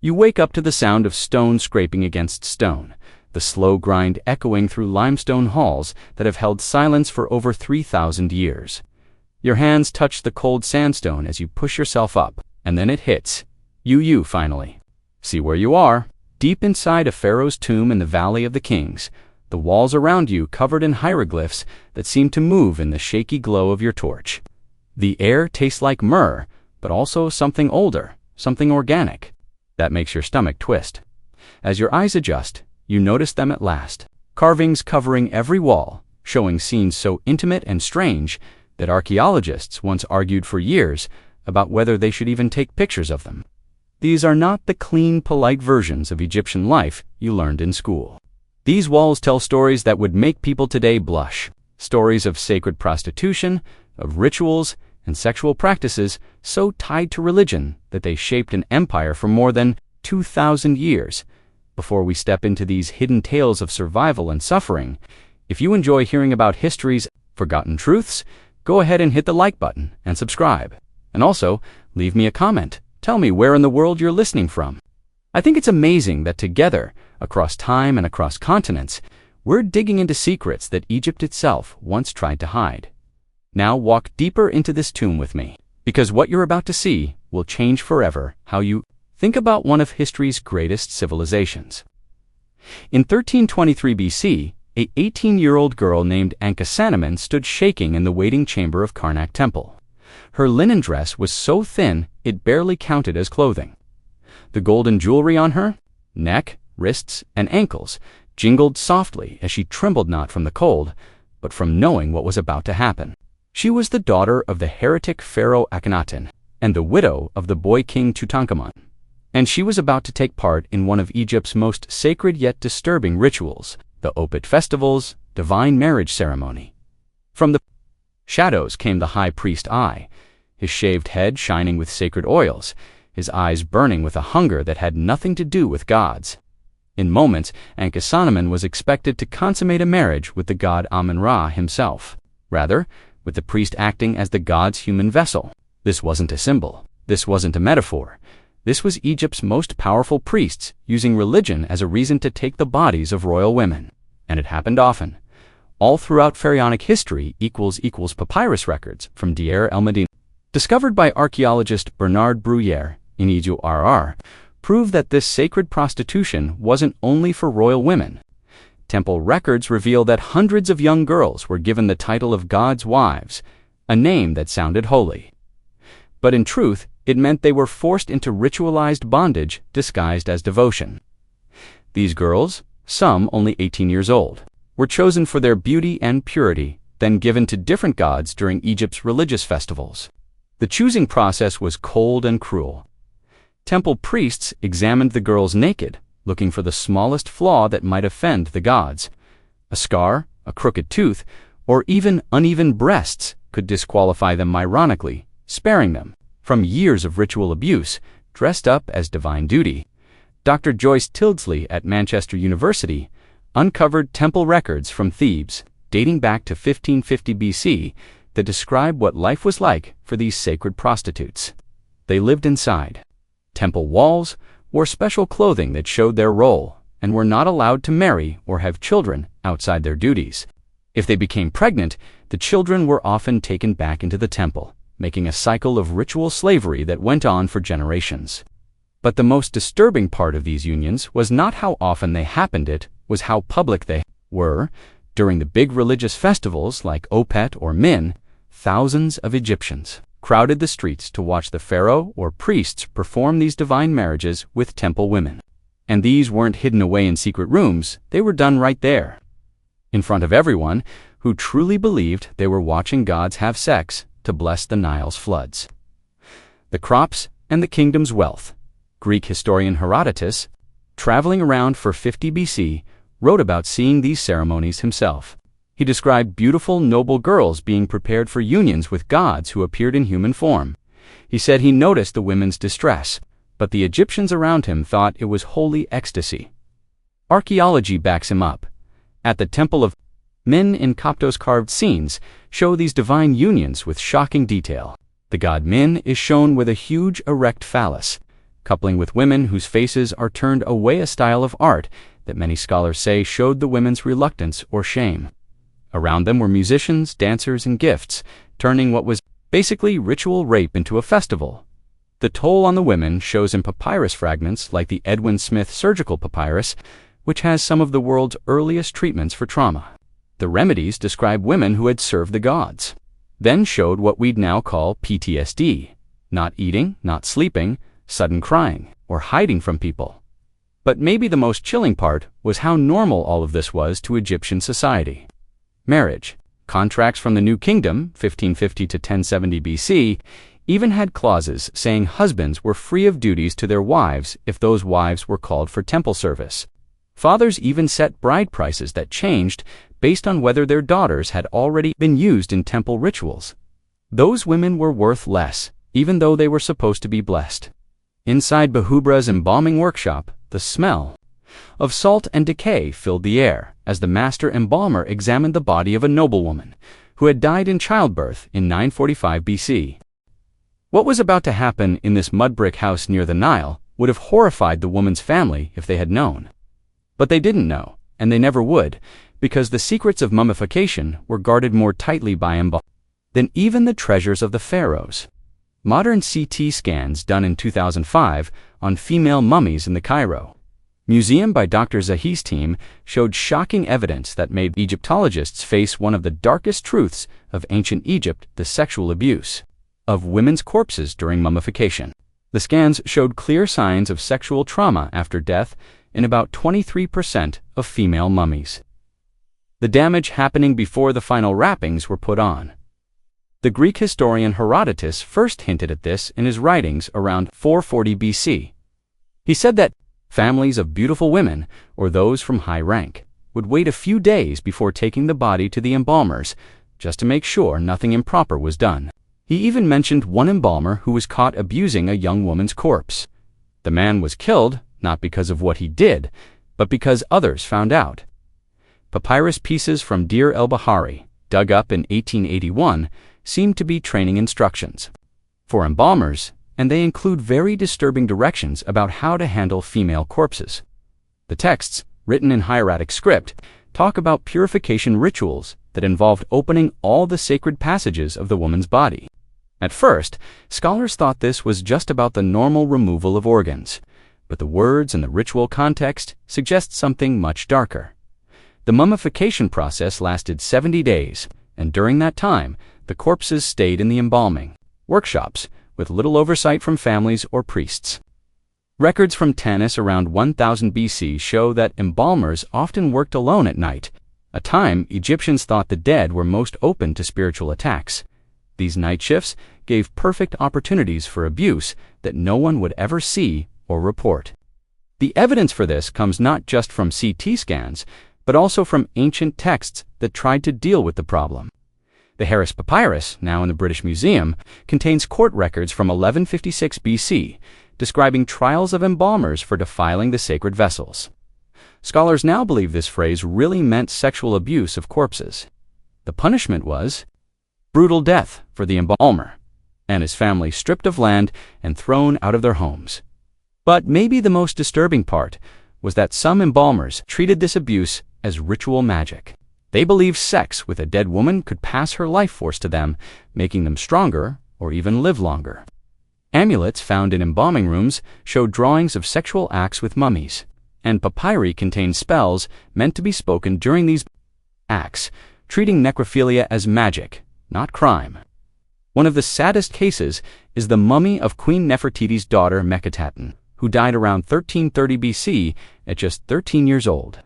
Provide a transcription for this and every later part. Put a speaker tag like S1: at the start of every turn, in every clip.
S1: You wake up to the sound of stone scraping against stone, the slow grind echoing through limestone halls that have held silence for over 3,000 years. Your hands touch the cold sandstone as you push yourself up, and then it hits. You finally. See where you are, deep inside a pharaoh's tomb in the Valley of the Kings, the walls around you covered in hieroglyphs that seem to move in the shaky glow of your torch. The air tastes like myrrh, but also something older, something organic. That makes your stomach twist. As your eyes adjust, you notice them at last. Carvings covering every wall, showing scenes so intimate and strange that archaeologists once argued for years about whether they should even take pictures of them. These are not the clean, polite versions of Egyptian life you learned in school. These walls tell stories that would make people today blush. Stories of sacred prostitution, of rituals, and sexual practices so tied to religion that they shaped an empire for more than 2,000 years. Before we step into these hidden tales of survival and suffering, if you enjoy hearing about history's forgotten truths, go ahead and hit the like button and subscribe. And also, leave me a comment. Tell me where in the world you're listening from. I think it's amazing that together, across time and across continents, we're digging into secrets that Egypt itself once tried to hide. Now walk deeper into this tomb with me, because what you're about to see will change forever how you think about one of history's greatest civilizations. In 1323 BC, an 18-year-old girl named Ankhesenamun stood shaking in the waiting chamber of Karnak Temple. Her linen dress was so thin it barely counted as clothing. The golden jewelry on her neck, wrists, and ankles jingled softly as she trembled not from the cold, but from knowing what was about to happen. She was the daughter of the heretic pharaoh Akhenaten and the widow of the boy king Tutankhamun, and she was about to take part in one of Egypt's most sacred yet disturbing rituals, the Opet festivals, divine marriage ceremony. From the shadows came the high priest Eye, his shaved head shining with sacred oils, his eyes burning with a hunger that had nothing to do with gods. In moments, Ankhesenamun was expected to consummate a marriage with the god Amun-Ra himself. Rather, with the priest acting as the god's human vessel. This wasn't a symbol. This wasn't a metaphor. This was Egypt's most powerful priests using religion as a reason to take the bodies of royal women. And it happened often. All throughout pharaonic history == papyrus records from Deir el-Medina, discovered by archaeologist Bernard Bruyère in Egypt, prove that this sacred prostitution wasn't only for royal women. Temple records reveal that hundreds of young girls were given the title of God's wives, a name that sounded holy. But in truth, it meant they were forced into ritualized bondage disguised as devotion. These girls, some only 18 years old, were chosen for their beauty and purity, then given to different gods during Egypt's religious festivals. The choosing process was cold and cruel. Temple priests examined the girls naked, looking for the smallest flaw that might offend the gods. A scar, a crooked tooth, or even uneven breasts could disqualify them ironically, sparing them from years of ritual abuse, dressed up as divine duty. Dr. Joyce Tildesley at Manchester University uncovered temple records from Thebes, dating back to 1550 BC, that describe what life was like for these sacred prostitutes. They lived inside temple walls, wore special clothing that showed their role, and were not allowed to marry or have children outside their duties. If they became pregnant, the children were often taken back into the temple, making a cycle of ritual slavery that went on for generations. But the most disturbing part of these unions was not how often they happened, it was how public they were. During the big religious festivals like Opet or Min, thousands of Egyptians crowded the streets to watch the pharaoh or priests perform these divine marriages with temple women. And these weren't hidden away in secret rooms, they were done right there, in front of everyone who truly believed they were watching gods have sex to bless the Nile's floods, the crops, and the kingdom's wealth. Greek historian Herodotus, traveling around for 50 BC, wrote about seeing these ceremonies himself. He described beautiful, noble girls being prepared for unions with gods who appeared in human form. He said he noticed the women's distress, but the Egyptians around him thought it was holy ecstasy. Archaeology backs him up. At the Temple of Min in Coptos, carved scenes show these divine unions with shocking detail. The god Min is shown with a huge erect phallus, coupling with women whose faces are turned away, a style of art that many scholars say showed the women's reluctance or shame. Around them were musicians, dancers, and gifts, turning what was basically ritual rape into a festival. The toll on the women shows in papyrus fragments like the Edwin Smith surgical papyrus, which has some of the world's earliest treatments for trauma. The remedies describe women who had served the gods, then showed what we'd now call PTSD, not eating, not sleeping, sudden crying, or hiding from people. But maybe the most chilling part was how normal all of this was to Egyptian society. Marriage, contracts from the New Kingdom, 1550 to 1070 BC, even had clauses saying husbands were free of duties to their wives if those wives were called for temple service. Fathers even set bride prices that changed based on whether their daughters had already been used in temple rituals. Those women were worth less, even though they were supposed to be blessed. Inside Bahubra's embalming workshop, the smell of salt and decay filled the air as the master embalmer examined the body of a noblewoman who had died in childbirth in 945 BC. What was about to happen in this mud-brick house near the Nile would have horrified the woman's family if they had known. But they didn't know, and they never would, because the secrets of mummification were guarded more tightly by embalmers than even the treasures of the pharaohs. Modern CT scans done in 2005 on female mummies in the Cairo Museum by Dr. Zahi's team showed shocking evidence that made Egyptologists face one of the darkest truths of ancient Egypt: the sexual abuse of women's corpses during mummification. The scans showed clear signs of sexual trauma after death in about 23% of female mummies. The damage happening before the final wrappings were put on. The Greek historian Herodotus first hinted at this in his writings around 440 BC. He said that families of beautiful women, or those from high rank, would wait a few days before taking the body to the embalmers, just to make sure nothing improper was done. He even mentioned one embalmer who was caught abusing a young woman's corpse. The man was killed, not because of what he did, but because others found out. Papyrus pieces from Deir el-Bahari, dug up in 1881, seem to be training instructions for embalmers, and they include very disturbing directions about how to handle female corpses. The texts, written in hieratic script, talk about purification rituals that involved opening all the sacred passages of the woman's body. At first, scholars thought this was just about the normal removal of organs, but the words and the ritual context suggest something much darker. The mummification process lasted 70 days, and during that time, the corpses stayed in the embalming workshops with little oversight from families or priests. Records from Tanis around 1000 BC show that embalmers often worked alone at night, a time Egyptians thought the dead were most open to spiritual attacks. These night shifts gave perfect opportunities for abuse that no one would ever see or report. The evidence for this comes not just from CT scans, but also from ancient texts that tried to deal with the problem. The Harris Papyrus, now in the British Museum, contains court records from 1156 BC, describing trials of embalmers for defiling the sacred vessels. Scholars now believe this phrase really meant sexual abuse of corpses. The punishment was brutal death for the embalmer, and his family stripped of land and thrown out of their homes. But maybe the most disturbing part was that some embalmers treated this abuse as ritual magic. They believed sex with a dead woman could pass her life force to them, making them stronger or even live longer. Amulets found in embalming rooms showed drawings of sexual acts with mummies, and papyri contained spells meant to be spoken during these acts, treating necrophilia as magic, not crime. One of the saddest cases is the mummy of Queen Nefertiti's daughter Meketaten, who died around 1330 BC at just 13 years old.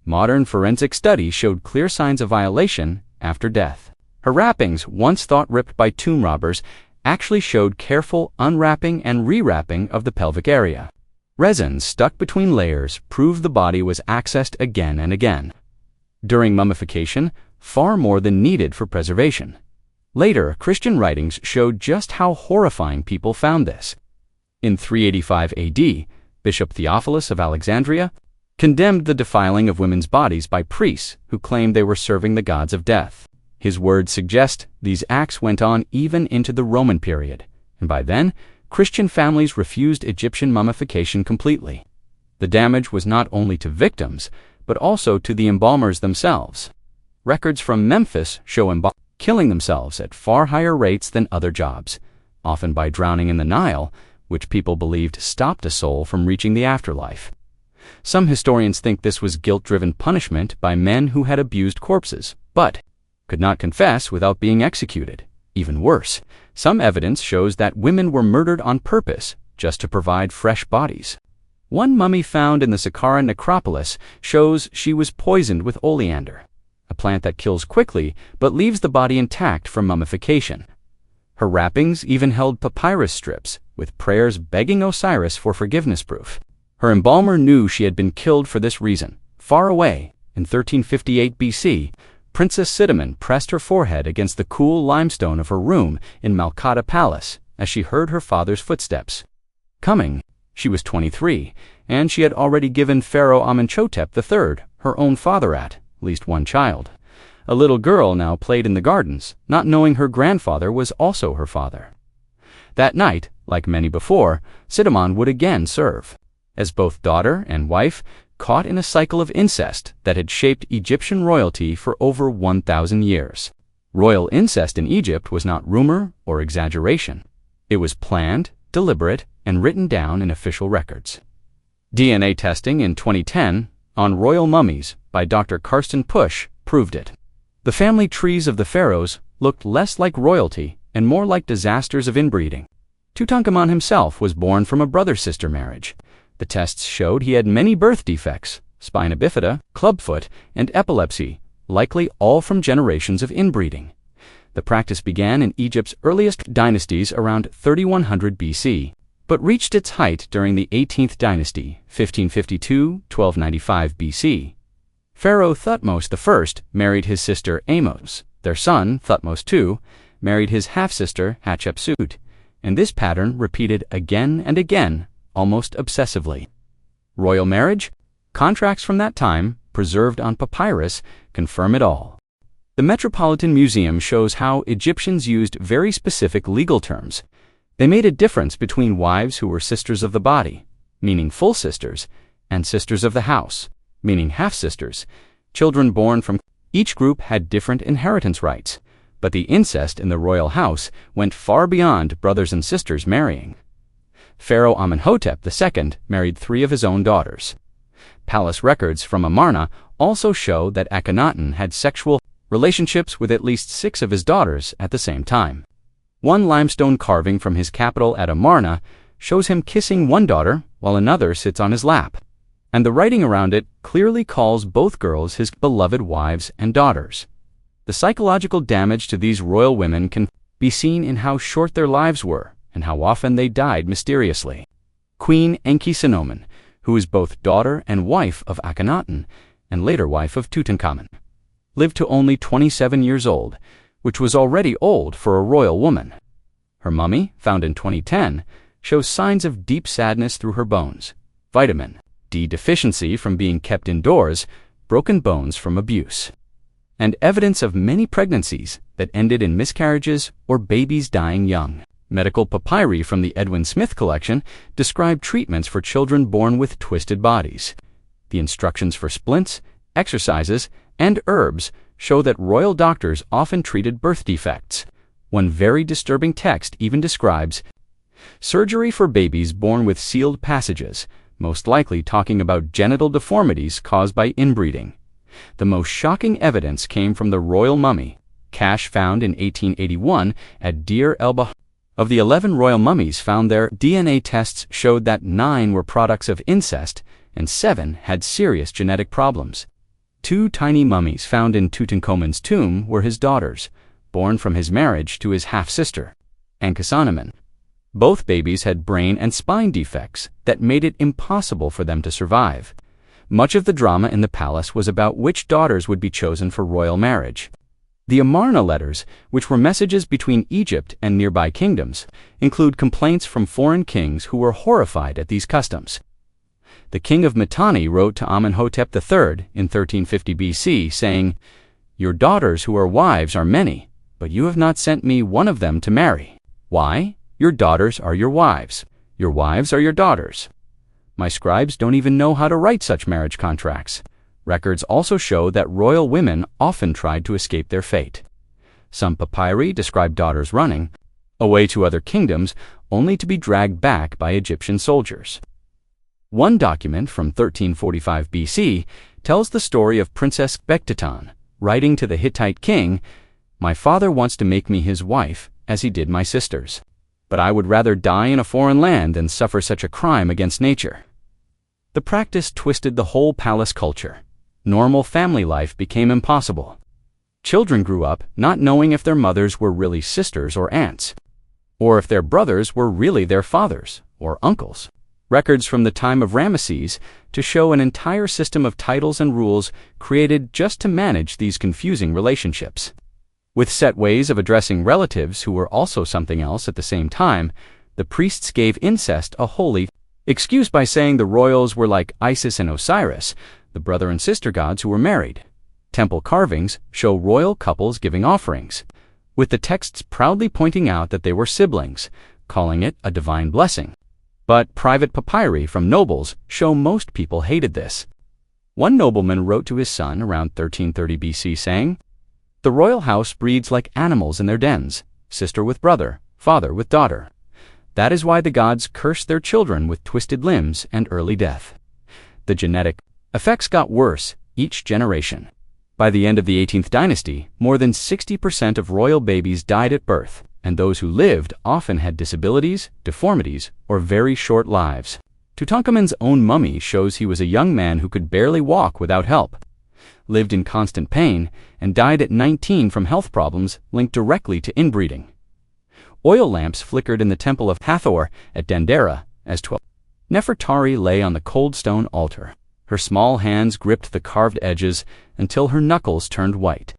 S1: Modern forensic study showed clear signs of violation after death. Her wrappings, once thought ripped by tomb robbers, actually showed careful unwrapping and rewrapping of the pelvic area. Resins stuck between layers proved the body was accessed again and again. During mummification, far more than needed for preservation. Later, Christian writings showed just how horrifying people found this. In 385 AD, Bishop Theophilus of Alexandria condemned the defiling of women's bodies by priests who claimed they were serving the gods of death. His words suggest these acts went on even into the Roman period, and by then, Christian families refused Egyptian mummification completely. The damage was not only to victims, but also to the embalmers themselves. Records from Memphis show embalmers killing themselves at far higher rates than other jobs, often by drowning in the Nile, which people believed stopped a soul from reaching the afterlife. Some historians think this was guilt-driven punishment by men who had abused corpses, but could not confess without being executed. Even worse, some evidence shows that women were murdered on purpose just to provide fresh bodies. One mummy found in the Saqqara necropolis shows she was poisoned with oleander, a plant that kills quickly but leaves the body intact for mummification. Her wrappings even held papyrus strips with prayers begging Osiris for forgiveness proof. Her embalmer knew she had been killed for this reason. Far away, in 1358 BC, Princess Cinnamon pressed her forehead against the cool limestone of her room in Malkata Palace as she heard her father's footsteps coming. She was 23, and she had already given Pharaoh Amenhotep III, her own father, at least one child. A little girl now played in the gardens, not knowing her grandfather was also her father. That night, like many before, Cinnamon would again serve as both daughter and wife, caught in a cycle of incest that had shaped Egyptian royalty for over 1,000 years. Royal incest in Egypt was not rumor or exaggeration. It was planned, deliberate, and written down in official records. DNA testing in 2010 on royal mummies by Dr. Karsten Pusch proved it. The family trees of the pharaohs looked less like royalty and more like disasters of inbreeding. Tutankhamun himself was born from a brother-sister marriage. The tests showed he had many birth defects, spina bifida, clubfoot, and epilepsy, likely all from generations of inbreeding. The practice began in Egypt's earliest dynasties around 3100 BC, but reached its height during the 18th dynasty, 1552–1295 BC. Pharaoh Thutmose I married his sister Amos. Their son, Thutmose II, married his half-sister Hatshepsut, and this pattern repeated again and again, almost obsessively. Royal marriage? Contracts from that time, preserved on papyrus, confirm it all. The Metropolitan Museum shows how Egyptians used very specific legal terms. They made a difference between wives who were sisters of the body, meaning full sisters, and sisters of the house, meaning half-sisters. Children born from each group had different inheritance rights, but the incest in the royal house went far beyond brothers and sisters marrying. Pharaoh Amenhotep II married 3 of his own daughters. Palace records from Amarna also show that Akhenaten had sexual relationships with at least 6 of his daughters at the same time. One limestone carving from his capital at Amarna shows him kissing one daughter while another sits on his lap, and the writing around it clearly calls both girls his beloved wives and daughters. The psychological damage to these royal women can be seen in how short their lives were and how often they died mysteriously. Queen Enki-Senomen, who is both daughter and wife of Akhenaten and later wife of Tutankhamun, lived to only 27 years old, which was already old for a royal woman. Her mummy, found in 2010, shows signs of deep sadness through her bones, vitamin D deficiency from being kept indoors, broken bones from abuse, and evidence of many pregnancies that ended in miscarriages or babies dying young. Medical papyri from the Edwin Smith collection describe treatments for children born with twisted bodies. The instructions for splints, exercises, and herbs show that royal doctors often treated birth defects. One very disturbing text even describes surgery for babies born with sealed passages, most likely talking about genital deformities caused by inbreeding. The most shocking evidence came from the royal mummy, cache found in 1881 at Deir el-Bahar. Of the 11 royal mummies found there, DNA tests showed that 9 were products of incest and 7 had serious genetic problems. 2 tiny mummies found in Tutankhamun's tomb were his daughters, born from his marriage to his half-sister, Ankhesenamun. Both babies had brain and spine defects that made it impossible for them to survive. Much of the drama in the palace was about which daughters would be chosen for royal marriage. The Amarna letters, which were messages between Egypt and nearby kingdoms, include complaints from foreign kings who were horrified at these customs. The king of Mitanni wrote to Amenhotep III in 1350 BC, saying, "Your daughters who are wives are many, but you have not sent me one of them to marry. Why? Your daughters are your wives. Your wives are your daughters. My scribes don't even know how to write such marriage contracts. Records also show that royal women often tried to escape their fate. Some papyri describe daughters running away to other kingdoms only to be dragged back by Egyptian soldiers. One document from 1345 BC tells the story of Princess Bektetan writing to the Hittite king, "My father wants to make me his wife, as he did my sisters. But I would rather die in a foreign land than suffer such a crime against nature." The practice twisted the whole palace culture. Normal family life became impossible. Children grew up not knowing if their mothers were really sisters or aunts, or if their brothers were really their fathers or uncles. Records from the time of Ramesses to show an entire system of titles and rules created just to manage these confusing relationships. With set ways of addressing relatives who were also something else at the same time, the priests gave incest a holy excuse by saying the royals were like Isis and Osiris, the brother and sister gods who were married. Temple carvings show royal couples giving offerings, with the texts proudly pointing out that they were siblings, calling it a divine blessing. But private papyri from nobles show most people hated this. One nobleman wrote to his son around 1330 BC saying, "The royal house breeds like animals in their dens, sister with brother, father with daughter. That is why the gods curse their children with twisted limbs and early death." The genetic effects got worse each generation. By the end of the 18th dynasty, more than 60% of royal babies died at birth, and those who lived often had disabilities, deformities, or very short lives. Tutankhamun's own mummy shows he was a young man who could barely walk without help, lived in constant pain, and died at 19 from health problems linked directly to inbreeding. Oil lamps flickered in the temple of Hathor at Dendera as 12. Nefertari lay on the cold stone altar. Her small hands gripped the carved edges until her knuckles turned white.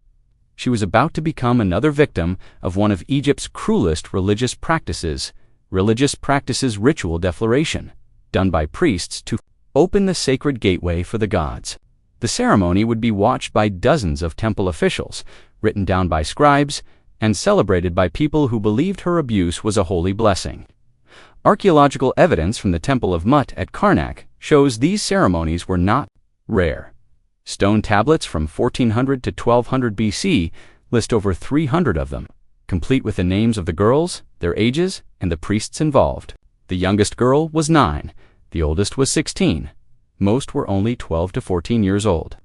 S1: She was about to become another victim of one of Egypt's cruelest religious practices ritual defloration, done by priests to open the sacred gateway for the gods. The ceremony would be watched by dozens of temple officials, written down by scribes, and celebrated by people who believed her abuse was a holy blessing. Archaeological evidence from the Temple of Mut at Karnak shows these ceremonies were not rare. Stone tablets from 1400 to 1200 BC list over 300 of them, complete with the names of the girls, their ages, and the priests involved. The youngest girl was 9, the oldest was 16. Most were only 12 to 14 years old.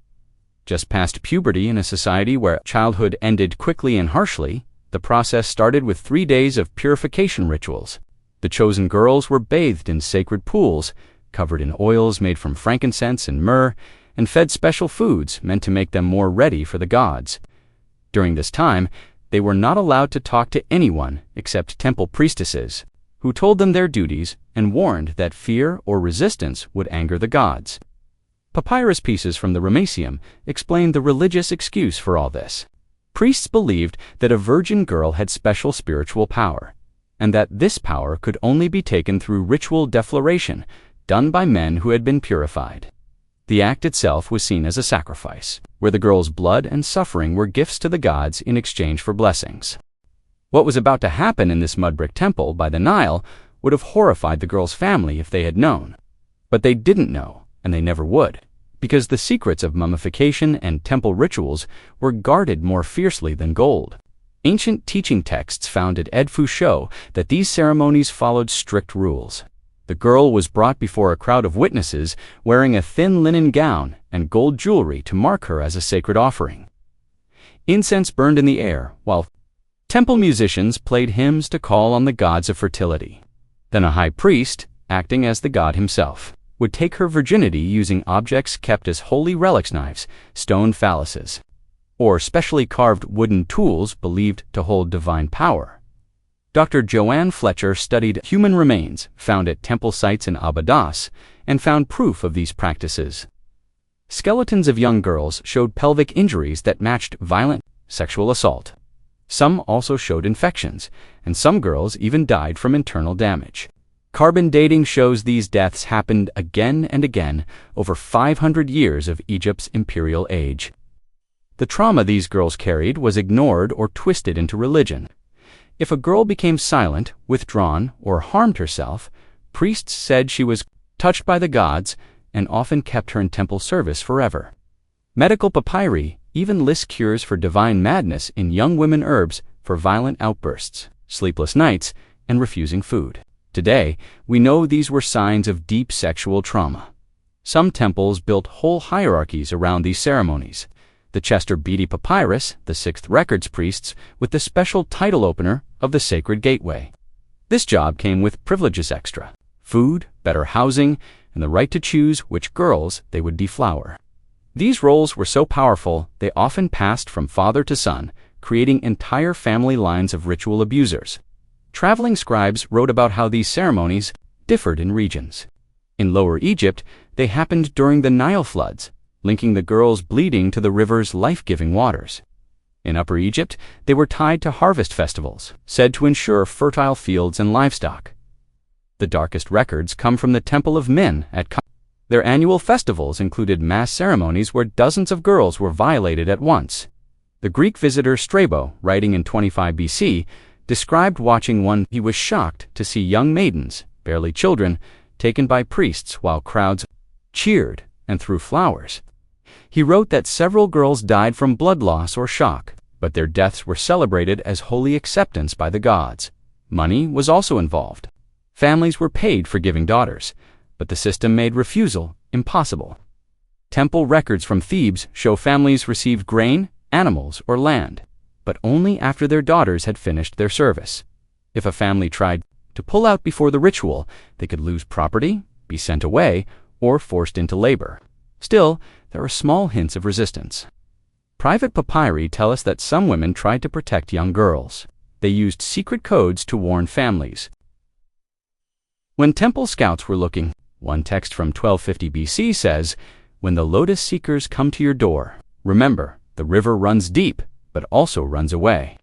S1: Just past puberty in a society where childhood ended quickly and harshly, the process started with 3 days of purification rituals. The chosen girls were bathed in sacred pools, covered in oils made from frankincense and myrrh, and fed special foods meant to make them more ready for the gods. During this time, they were not allowed to talk to anyone except temple priestesses, who told them their duties and warned that fear or resistance would anger the gods. Papyrus pieces from the Ramesseum explain the religious excuse for all this. Priests believed that a virgin girl had special spiritual power, and that this power could only be taken through ritual defloration done by men who had been purified. The act itself was seen as a sacrifice, where the girl's blood and suffering were gifts to the gods in exchange for blessings. What was about to happen in this mud-brick temple by the Nile would have horrified the girl's family if they had known. But they didn't know, and they never would, because the secrets of mummification and temple rituals were guarded more fiercely than gold. Ancient teaching texts found at Edfu show that these ceremonies followed strict rules. The girl was brought before a crowd of witnesses wearing a thin linen gown and gold jewelry to mark her as a sacred offering. Incense burned in the air, while temple musicians played hymns to call on the gods of fertility. Then a high priest, acting as the god himself, would take her virginity using objects kept as holy relics, knives, stone phalluses, or specially carved wooden tools believed to hold divine power. Dr. Joanne Fletcher studied human remains found at temple sites in Abydos and found proof of these practices. Skeletons of young girls showed pelvic injuries that matched violent sexual assault. Some also showed infections, and some girls even died from internal damage. Carbon dating shows these deaths happened again and again over 500 years of Egypt's imperial age. The trauma these girls carried was ignored or twisted into religion. If a girl became silent, withdrawn, or harmed herself, priests said she was touched by the gods and often kept her in temple service forever. Medical papyri even list cures for divine madness in young women, herbs for violent outbursts, sleepless nights, and refusing food. Today, we know these were signs of deep sexual trauma. Some temples built whole hierarchies around these ceremonies. The Chester Beatty Papyrus, the 6th records priests with the special title opener of the Sacred Gateway. This job came with privileges extra: food, better housing, and the right to choose which girls they would deflower. These roles were so powerful, they often passed from father to son, creating entire family lines of ritual abusers. Traveling scribes wrote about how these ceremonies differed in regions. In Lower Egypt, they happened during the Nile floods, linking the girls' bleeding to the river's life-giving waters. In Upper Egypt, they were tied to harvest festivals, said to ensure fertile fields and livestock. The darkest records come from the Temple of Min at Cairo. Their annual festivals included mass ceremonies where dozens of girls were violated at once. The Greek visitor Strabo, writing in 25 BC, described watching one. He was shocked to see young maidens, barely children, taken by priests while crowds cheered and threw flowers. He wrote that several girls died from blood loss or shock, but their deaths were celebrated as holy acceptance by the gods. Money was also involved. Families were paid for giving daughters, but the system made refusal impossible. Temple records from Thebes show families received grain, animals, or land, but only after their daughters had finished their service. If a family tried to pull out before the ritual, they could lose property, be sent away, or forced into labor. Still, there are small hints of resistance. Private papyri tell us that some women tried to protect young girls. They used secret codes to warn families. When temple scouts were looking, one text from 1250 BC says, "When the lotus seekers come to your door, remember, the river runs deep, but also runs away."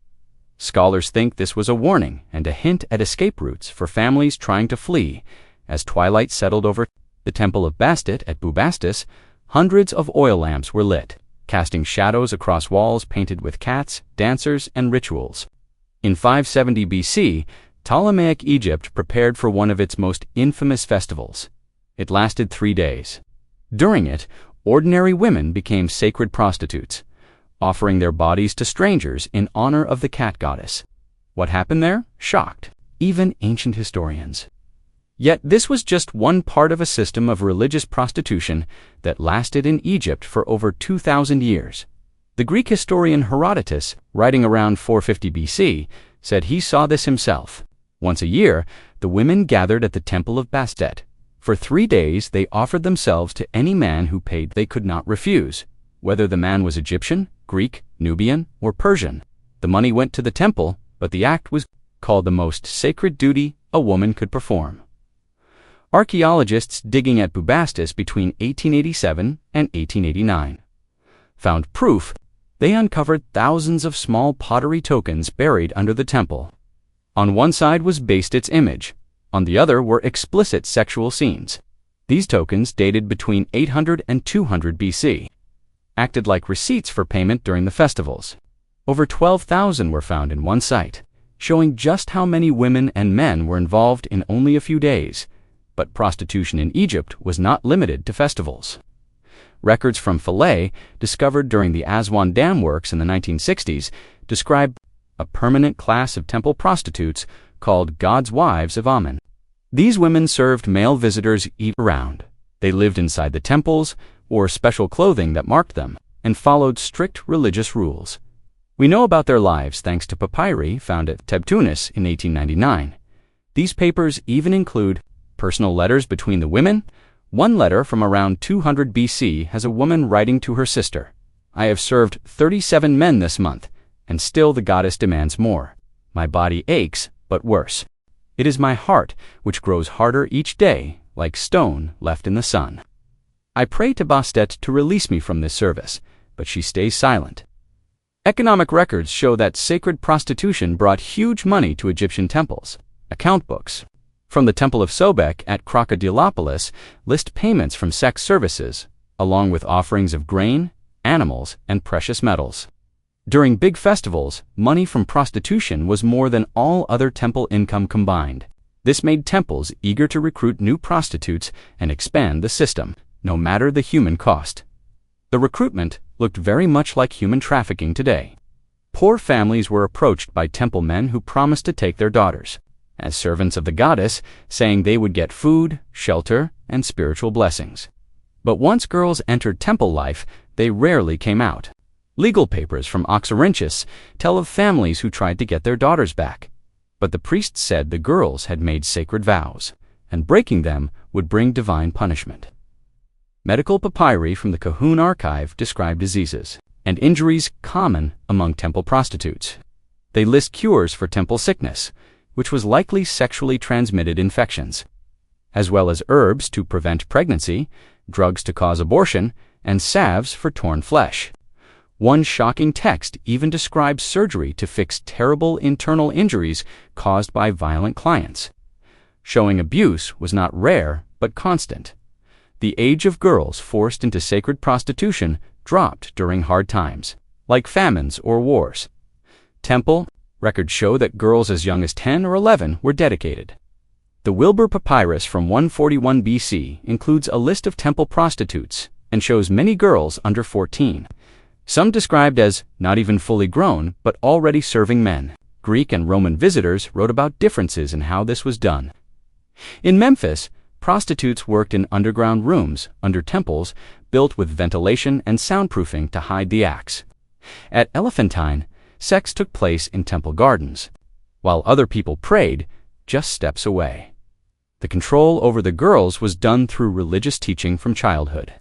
S1: Scholars think this was a warning and a hint at escape routes for families trying to flee. As twilight settled over the Temple of Bastet at Bubastis, hundreds of oil lamps were lit, casting shadows across walls painted with cats, dancers, and rituals. In 570 BC, Ptolemaic Egypt prepared for one of its most infamous festivals. It lasted 3 days. During it, ordinary women became sacred prostitutes, offering their bodies to strangers in honor of the cat goddess. What happened there shocked even ancient historians. Yet this was just one part of a system of religious prostitution that lasted in Egypt for over 2,000 years. The Greek historian Herodotus, writing around 450 BC, said he saw this himself. Once a year, the women gathered at the Temple of Bastet. For 3 days, they offered themselves to any man who paid. They could not refuse, whether the man was Egyptian, Greek, Nubian, or Persian. The money went to the temple, but the act was called the most sacred duty a woman could perform. Archaeologists digging at Bubastis between 1887 and 1889 found proof. They uncovered thousands of small pottery tokens buried under the temple. On one side was Bastit's image. On the other were explicit sexual scenes. These tokens dated between 800 and 200 BC. Acted like receipts for payment during the festivals. Over 12,000 were found in one site, showing just how many women and men were involved in only a few days. But prostitution in Egypt was not limited to festivals. Records from Philae, discovered during the Aswan Dam works in the 1960s, describe a permanent class of temple prostitutes called God's Wives of Amun. These women served male visitors year-round. They lived inside the temples, wore special clothing that marked them, and followed strict religious rules. We know about their lives thanks to papyri found at Tebtunis in 1899. These papers even include personal letters between the women. One letter from around 200 BC has a woman writing to her sister, "I have served 37 men this month, and still the goddess demands more. My body aches, but worse. It is my heart which grows harder each day, like stone left in the sun. I pray to Bastet to release me from this service, but she stays silent." Economic records show that sacred prostitution brought huge money to Egyptian temples. Account books from the Temple of Sobek at Crocodilopolis list payments from sex services, along with offerings of grain, animals, and precious metals. During big festivals, money from prostitution was more than all other temple income combined. This made temples eager to recruit new prostitutes and expand the system, no matter the human cost. The recruitment looked very much like human trafficking today. Poor families were approached by temple men who promised to take their daughters as servants of the goddess, saying they would get food, shelter, and spiritual blessings. But once girls entered temple life, they rarely came out. Legal papers from Oxyrhynchus tell of families who tried to get their daughters back, but the priests said the girls had made sacred vows, and breaking them would bring divine punishment. Medical papyri from the Kahun archive describe diseases and injuries common among temple prostitutes. They list cures for temple sickness, which was likely sexually transmitted infections, as well as herbs to prevent pregnancy, drugs to cause abortion, and salves for torn flesh. One shocking text even describes surgery to fix terrible internal injuries caused by violent clients, showing abuse was not rare but constant. The age of girls forced into sacred prostitution dropped during hard times, like famines or wars. Temple records show that girls as young as 10 or 11 were dedicated. The Wilbur Papyrus from 141 BC includes a list of temple prostitutes and shows many girls under 14. Some described as not even fully grown, but already serving men. Greek and Roman visitors wrote about differences in how this was done. In Memphis, prostitutes worked in underground rooms under temples built with ventilation and soundproofing to hide the acts. At Elephantine, sex took place in temple gardens, while other people prayed just steps away. The control over the girls was done through religious teaching from childhood.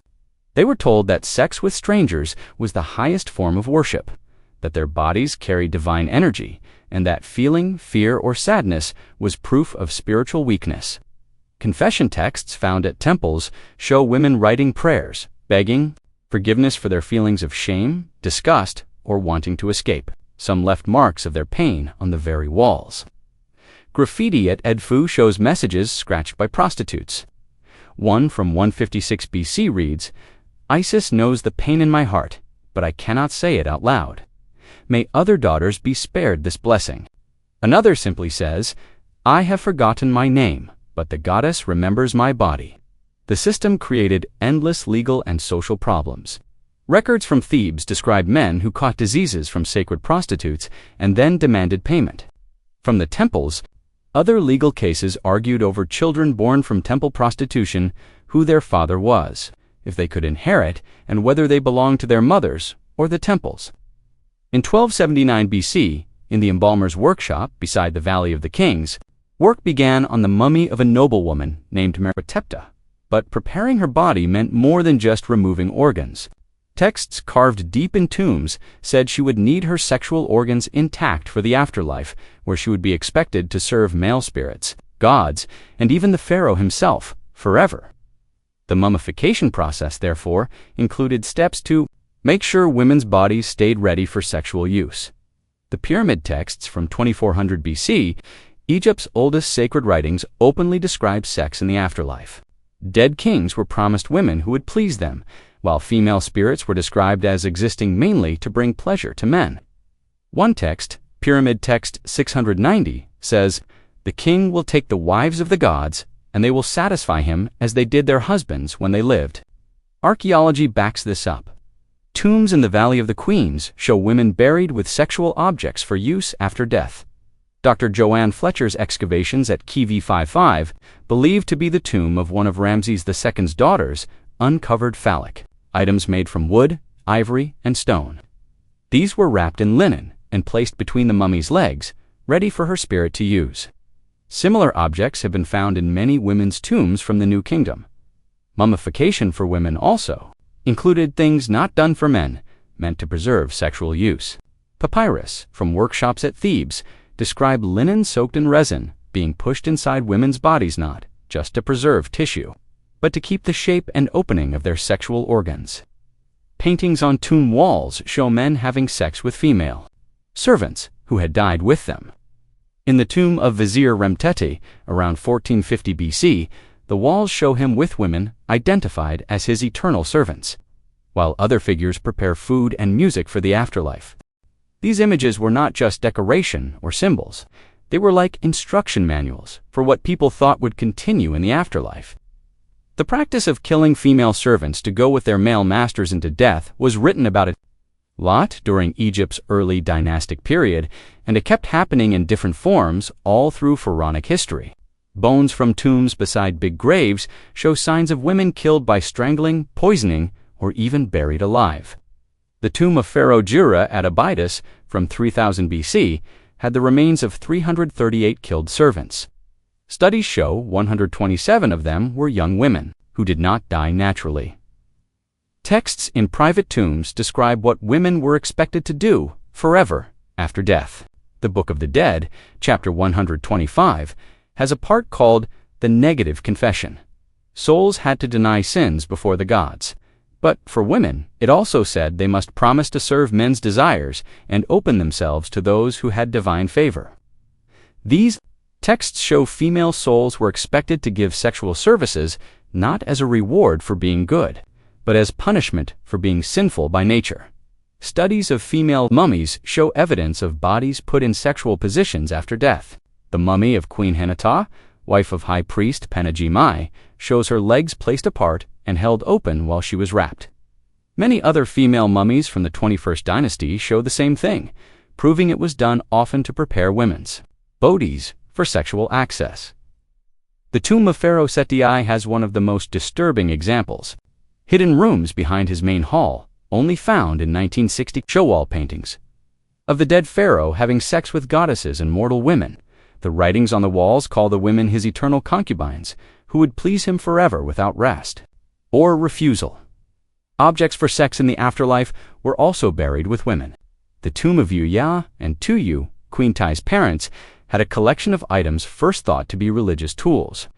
S1: They were told that sex with strangers was the highest form of worship, that their bodies carried divine energy, and that feeling fear or sadness was proof of spiritual weakness. Confession texts found at temples show women writing prayers, begging forgiveness for their feelings of shame, disgust, or wanting to escape. Some left marks of their pain on the very walls. Graffiti at Edfu shows messages scratched by prostitutes. One from 156 BC reads, "Isis knows the pain in my heart, but I cannot say it out loud. May other daughters be spared this blessing." Another simply says, "I have forgotten my name, but the goddess remembers my body." The system created endless legal and social problems. Records from Thebes describe men who caught diseases from sacred prostitutes and then demanded payment. From the temples, other legal cases argued over children born from temple prostitution, who their father was, if they could inherit, and whether they belonged to their mothers or the temples. In 1279 BC, in the embalmer's workshop beside the Valley of the Kings, work began on the mummy of a noblewoman named Meritepta. But preparing her body meant more than just removing organs. Texts carved deep in tombs said she would need her sexual organs intact for the afterlife, where she would be expected to serve male spirits, gods, and even the pharaoh himself, forever. The mummification process, therefore, included steps to make sure women's bodies stayed ready for sexual use. The pyramid texts from 2400 BC, Egypt's oldest sacred writings, openly describe sex in the afterlife. Dead kings were promised women who would please them, while female spirits were described as existing mainly to bring pleasure to men. One text, Pyramid Text 690, says, "The king will take the wives of the gods, and they will satisfy him as they did their husbands when they lived." Archaeology backs this up. Tombs in the Valley of the Queens show women buried with sexual objects for use after death. Dr. Joanne Fletcher's excavations at Kivi 55, believed to be the tomb of one of Ramses II's daughters, uncovered phallic items made from wood, ivory, and stone. These were wrapped in linen and placed between the mummy's legs, ready for her spirit to use. Similar objects have been found in many women's tombs from the New Kingdom. Mummification for women also included things not done for men, meant to preserve sexual use. Papyrus from workshops at Thebes describe linen soaked in resin being pushed inside women's bodies, not just to preserve tissue, but to keep the shape and opening of their sexual organs. Paintings on tomb walls show men having sex with female servants who had died with them. In the tomb of Vizier Remteti, around 1450 BC, the walls show him with women identified as his eternal servants, while other figures prepare food and music for the afterlife. These images were not just decoration or symbols. They were like instruction manuals for what people thought would continue in the afterlife. The practice of killing female servants to go with their male masters into death was written about a lot during Egypt's early dynastic period, and it kept happening in different forms all through pharaonic history. Bones from tombs beside big graves show signs of women killed by strangling, poisoning, or even buried alive. The tomb of Pharaoh Jura at Abydos from 3000 BC had the remains of 338 killed servants. Studies show 127 of them were young women who did not die naturally. Texts in private tombs describe what women were expected to do forever after death. The Book of the Dead, chapter 125, has a part called the Negative Confession. Souls had to deny sins before the gods. But for women, it also said they must promise to serve men's desires and open themselves to those who had divine favor. These texts show female souls were expected to give sexual services not as a reward for being good, but as punishment for being sinful by nature. Studies of female mummies show evidence of bodies put in sexual positions after death. The mummy of Queen Henata, wife of High Priest Penajimai, shows her legs placed apart and held open while she was wrapped. Many other female mummies from the 21st dynasty show the same thing, proving it was done often to prepare women's bodies for sexual access. The tomb of Pharaoh Seti has one of the most disturbing examples. Hidden rooms behind his main hall, only found in 1960 show wall paintings of the dead pharaoh having sex with goddesses and mortal women. The writings on the walls call the women his eternal concubines, who would please him forever without rest or refusal. Objects for sex in the afterlife were also buried with women. The tomb of Yuya and Tuyu, Queen Tai's parents, had a collection of items first thought to be religious tools.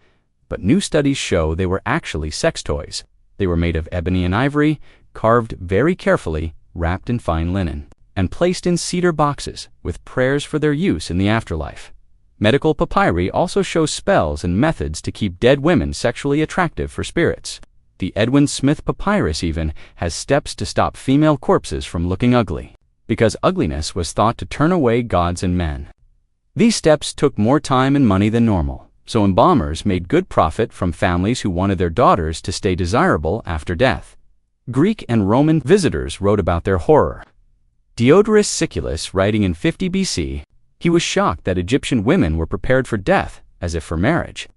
S1: But new studies show they were actually sex toys. They were made of ebony and ivory, carved very carefully, wrapped in fine linen, and placed in cedar boxes with prayers for their use in the afterlife. Medical papyri also show spells and methods to keep dead women sexually attractive for spirits. The Edwin Smith Papyrus even has steps to stop female corpses from looking ugly, because ugliness was thought to turn away gods and men. These steps took more time and money than normal, so embalmers made good profit from families who wanted their daughters to stay desirable after death. Greek and Roman visitors wrote about their horror. Diodorus Siculus, writing in 50 BC, he was shocked that Egyptian women were prepared for death as if for marriage,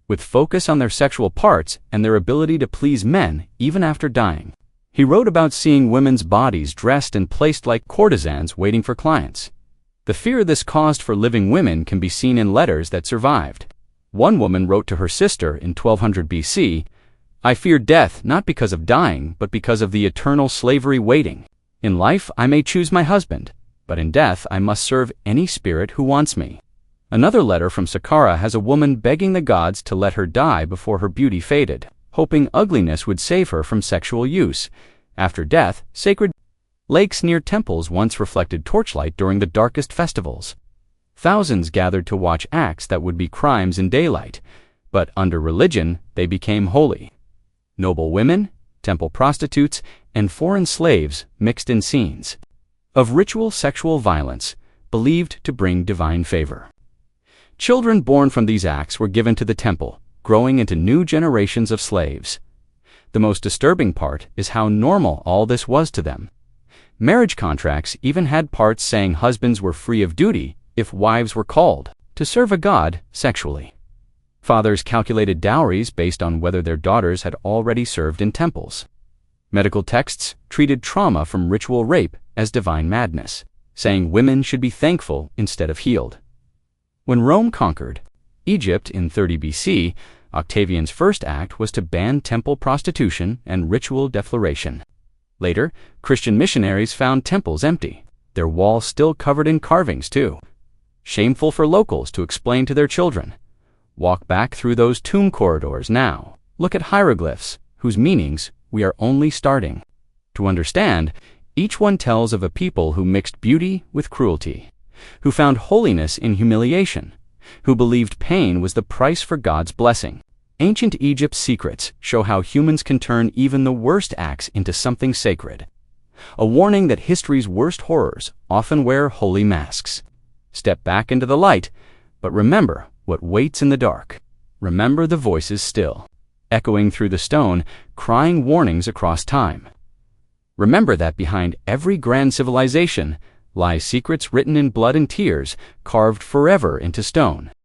S1: with focus on their sexual parts and their ability to please men even after dying. He wrote about seeing women's bodies dressed and placed like courtesans waiting for clients. The fear this caused for living women can be seen in letters that survived. One woman wrote to her sister in 1200 BC, "I fear death not because of dying, but because of the eternal slavery waiting. In life I may choose my husband, but in death I must serve any spirit who wants me." Another letter from Saqqara has a woman begging the gods to let her die before her beauty faded, hoping ugliness would save her from sexual use. After death, sacred lakes near temples once reflected torchlight during the darkest festivals. Thousands gathered to watch acts that would be crimes in daylight, but under religion they became holy. Noble women, temple prostitutes, and foreign slaves mixed in scenes of ritual sexual violence believed to bring divine favor. Children born from these acts were given to the temple, growing into new generations of slaves. The most disturbing part is how normal all this was to them. Marriage contracts even had parts saying husbands were free of duty if wives were called to serve a god sexually. Fathers calculated dowries based on whether their daughters had already served in temples. Medical texts treated trauma from ritual rape as divine madness, saying women should be thankful instead of healed. When Rome conquered Egypt in 30 BC, Octavian's first act was to ban temple prostitution and ritual defloration. Later, Christian missionaries found temples empty, their walls still covered in carvings too. Shameful for locals to explain to their children. Walk back through those tomb corridors now. Look at hieroglyphs, whose meanings we are only starting to understand. Each one tells of a people who mixed beauty with cruelty, who found holiness in humiliation, who believed pain was the price for God's blessing. Ancient Egypt's secrets show how humans can turn even the worst acts into something sacred. a warning that history's worst horrors often wear holy masks. Step back into the light, but remember what waits in the dark. Remember the voices still, echoing through the stone, crying warnings across time. Remember that behind every grand civilization lie secrets written in blood and tears, carved forever into stone.